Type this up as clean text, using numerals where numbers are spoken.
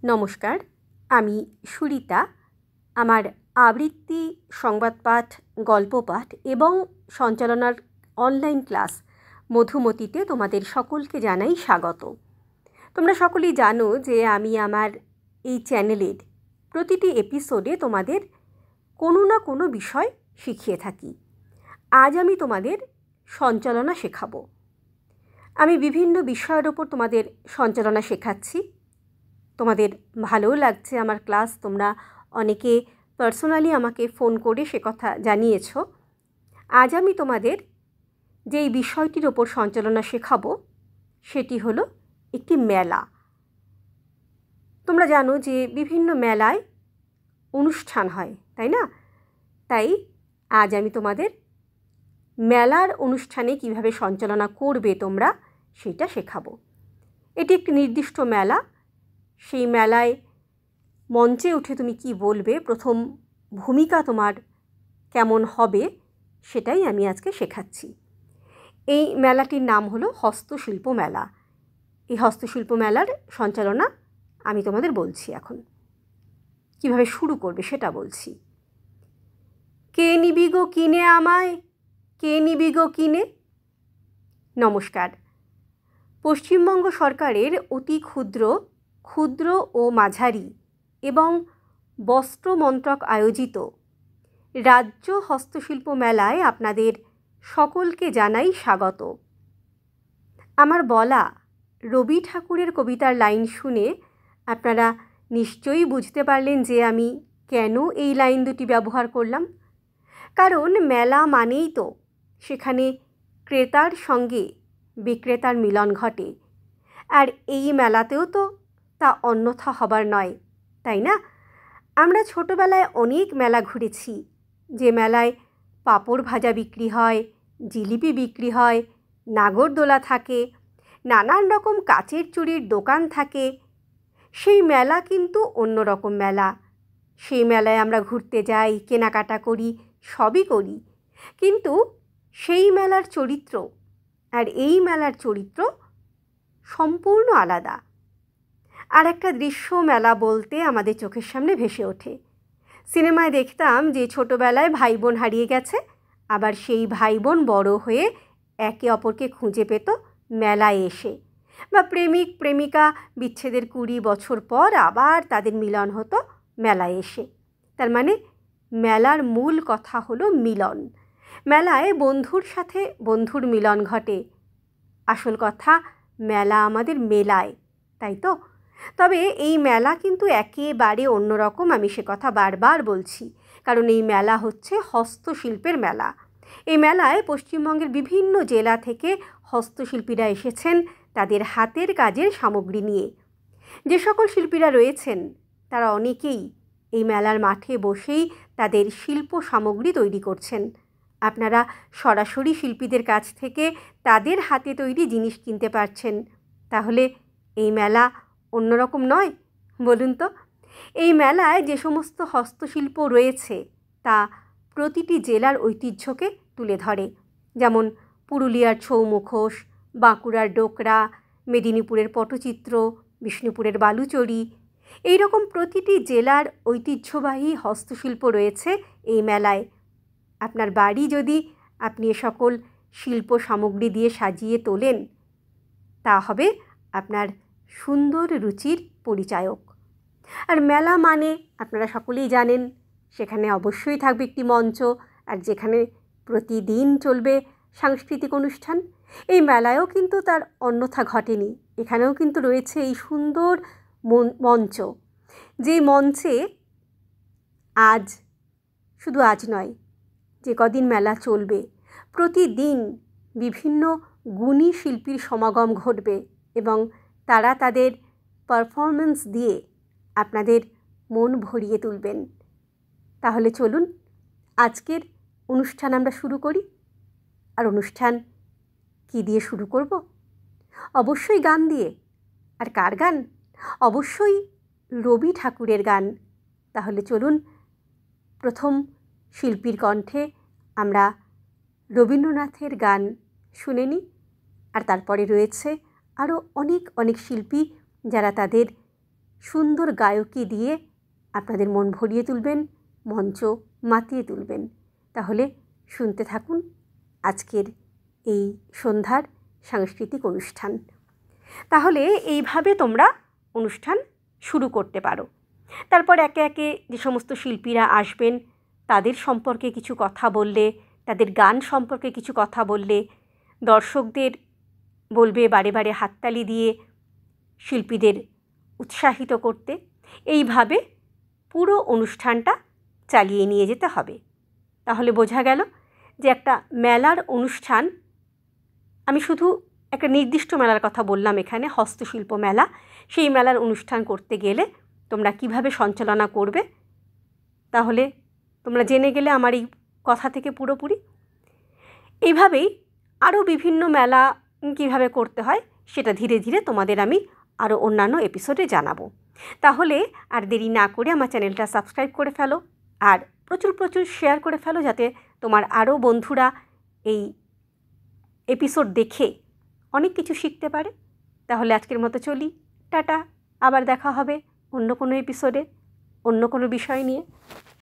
নমস্কার, আমি সুরিতা। আমার আবৃত্তি, সংবাদপাঠ, গল্পপাঠ এবং সঞ্চালনার অনলাইন ক্লাস মধুমতিতে তোমাদের সকলকে জানাই স্বাগত। তোমরা সকলেই জানো যে আমি আমার এই চ্যানেলের প্রতিটি এপিসোডে তোমাদের কোনো না কোনো বিষয় শিখিয়ে থাকি। আজ আমি তোমাদের সঞ্চালনা শেখাবো। আমি বিভিন্ন বিষয়ের ওপর তোমাদের সঞ্চালনা শেখাচ্ছি। তোমাদের ভালোও লাগছে আমার ক্লাস। তোমরা অনেকে পার্সোনালি আমাকে ফোন করে সে কথা জানিয়েছ। আজ আমি তোমাদের যেই বিষয়টির ওপর সঞ্চালনা শেখাবো সেটি হলো একটি মেলা। তোমরা জানো যে বিভিন্ন মেলায় অনুষ্ঠান হয়, তাই না? তাই আজ আমি তোমাদের মেলার অনুষ্ঠানে কিভাবে সঞ্চালনা করবে তোমরা সেটা শেখাবো। এটি একটি নির্দিষ্ট মেলা। সেই মেলায় মঞ্চে উঠে তুমি কি বলবে, প্রথম ভূমিকা তোমার কেমন হবে, সেটাই আমি আজকে শেখাচ্ছি। এই মেলাটির নাম হলো হস্তশিল্প মেলা। এই হস্তশিল্প মেলার সঞ্চালনা আমি তোমাদের বলছি। এখন কিভাবে শুরু করবে সেটা বলছি। কে নিবি গো কিনে আমায়, কে নিবি গো কিনে। নমস্কার। পশ্চিমবঙ্গ সরকারের অতি ক্ষুদ্র ও মাঝারি এবং বস্ত্র মন্ত্রক আয়োজিত রাজ্য হস্তশিল্প মেলায় আপনাদের সকলকে জানাই স্বাগত। আমার বলা রবি ঠাকুরের কবিতার লাইন শুনে আপনারা নিশ্চয়ই বুঝতে পারলেন যে আমি কেন এই লাইন দুটি ব্যবহার করলাম। কারণ মেলা মানেই তো সেখানে ক্রেতার সঙ্গে বিক্রেতার মিলন ঘটে, আর এই মেলাতেও তো তা অন্যথা হবার নয়, তাই না? আমরা ছোটোবেলায় অনেক মেলা ঘুরেছি, যে মেলায় পাঁপড় ভাজা বিক্রি হয়, জিলিপি বিক্রি হয়, নাগরদোলা থাকে, নানান রকম কাচের চুড়ির দোকান থাকে। সেই মেলা কিন্তু অন্যরকম মেলা। সেই মেলায় আমরা ঘুরতে যাই, কেনাকাটা করি, সবই করি, কিন্তু সেই মেলার চরিত্র আর এই মেলার চরিত্র সম্পূর্ণ আলাদা। আর একটা দৃশ্য মেলা বলতে আমাদের চোখের সামনে ভেসে ওঠে। সিনেমায় দেখতাম যে ছোটোবেলায় ভাই বোন হারিয়ে গেছে, আবার সেই ভাই বোন বড় হয়ে একে অপরকে খুঁজে পেত মেলায় এসে, বা প্রেমিক প্রেমিকা বিচ্ছেদের 20 বছর পর আবার তাদের মিলন হতো মেলায় এসে। তার মানে মেলার মূল কথা হলো মিলন। মেলায় বন্ধুর সাথে বন্ধুর মিলন ঘটে। আসল কথা, মেলা আমাদের মেলায়, তাই তো? তবে এই মেলা কিন্তু একেবারে অন্যরকম। আমি সে কথা বারবার বলছি, কারণ এই মেলা হচ্ছে হস্তশিল্পের মেলা। এই মেলায় পশ্চিমবঙ্গের বিভিন্ন জেলা থেকে হস্তশিল্পীরা এসেছেন তাদের হাতের কাজের সামগ্রী নিয়ে। যে সকল শিল্পীরা রয়েছেন তারা অনেকেই এই মেলার মাঠে বসেই তাদের শিল্প সামগ্রী তৈরি করছেন। আপনারা সরাসরি শিল্পীদের কাছ থেকে তাদের হাতে তৈরি জিনিস কিনতে পারছেন। তাহলে এই মেলা অন্যরকম নয়? বলুন তো। এই মেলায় যে সমস্ত হস্তশিল্প রয়েছে তা প্রতিটি জেলার ঐতিহ্যকে তুলে ধরে। যেমন পুরুলিয়ার ছৌ মুখোশ, বাঁকুড়ার ডোকরা, মেদিনীপুরের পটচিত্র, বিষ্ণুপুরের বালুচরী, এই রকম প্রতিটি জেলার ঐতিহ্যবাহী হস্তশিল্প রয়েছে এই মেলায়। আপনার বাড়ি যদি আপনি এ সকল শিল্প সামগ্রী দিয়ে সাজিয়ে তোলেন, তা হবে আপনার সুন্দর রুচির পরিচায়ক। আর মেলা মানে আপনারা সকলেই জানেন, সেখানে অবশ্যই থাকবে একটি মঞ্চ, আর যেখানে প্রতিদিন চলবে সাংস্কৃতিক অনুষ্ঠান। এই মেলায়ও কিন্তু তার অন্যথা ঘটেনি। এখানেও কিন্তু রয়েছে এই সুন্দর মঞ্চ, যে মঞ্চে আজ, শুধু আজ নয়, যে কদিন মেলা চলবে, প্রতিদিন বিভিন্ন গুণী শিল্পীর সমাগম ঘটবে এবং তারা তাদের পারফরমেন্স দিয়ে আপনাদের মন ভরিয়ে তুলবেন। তাহলে চলুন আজকের অনুষ্ঠান আমরা শুরু করি। আর অনুষ্ঠান কি দিয়ে শুরু করব? অবশ্যই গান দিয়ে। আর কার গান? অবশ্যই রবি ঠাকুরের গান। তাহলে চলুন প্রথম শিল্পীর কণ্ঠে আমরা রবীন্দ্রনাথের গান শুনে নিই। আর তারপরে রয়েছে আরও অনেক শিল্পী যারা তাদের সুন্দর গায়কী দিয়ে আপনাদের মন ভরিয়ে তুলবেন, মঞ্চ মাতিয়ে তুলবেন। তাহলে শুনতে থাকুন আজকের এই সন্ধ্যার সাংস্কৃতিক অনুষ্ঠান। তাহলে এইভাবে তোমরা অনুষ্ঠান শুরু করতে পারো। তারপর একে একে যে সমস্ত শিল্পীরা আসবেন তাদের সম্পর্কে কিছু কথা বললে, তাদের গান সম্পর্কে কিছু কথা বললে, দর্শকদের বলবে বারে বারে হাততালি দিয়ে শিল্পীদের উৎসাহিত করতে। এইভাবে পুরো অনুষ্ঠানটা চালিয়ে নিয়ে যেতে হবে। তাহলে বোঝা গেল যে একটা মেলার অনুষ্ঠান, আমি শুধু একটা নির্দিষ্ট মেলার কথা বললাম এখানে, হস্তশিল্প মেলা। সেই মেলার অনুষ্ঠান করতে গেলে তোমরা কিভাবে সঞ্চালনা করবে, তাহলে তোমরা জেনে গেলে আমার এই কথা থেকে পুরোপুরি। এইভাবেই আরও বিভিন্ন মেলা কিভাবে করতে হয় সেটা ধীরে ধীরে তোমাদের আমি আরও অন্যান্য এপিসোডে জানাবো। তাহলে আর দেরি না করে আমার চ্যানেলটা সাবস্ক্রাইব করে ফেলো, আর প্রচুর প্রচুর শেয়ার করে ফেলো, যাতে তোমার আরও বন্ধুরা এই এপিসোড দেখে অনেক কিছু শিখতে পারে। তাহলে আজকের মতো চলি, টাটা। আবার দেখা হবে অন্য কোনো এপিসোডে, অন্য কোনো বিষয় নিয়ে।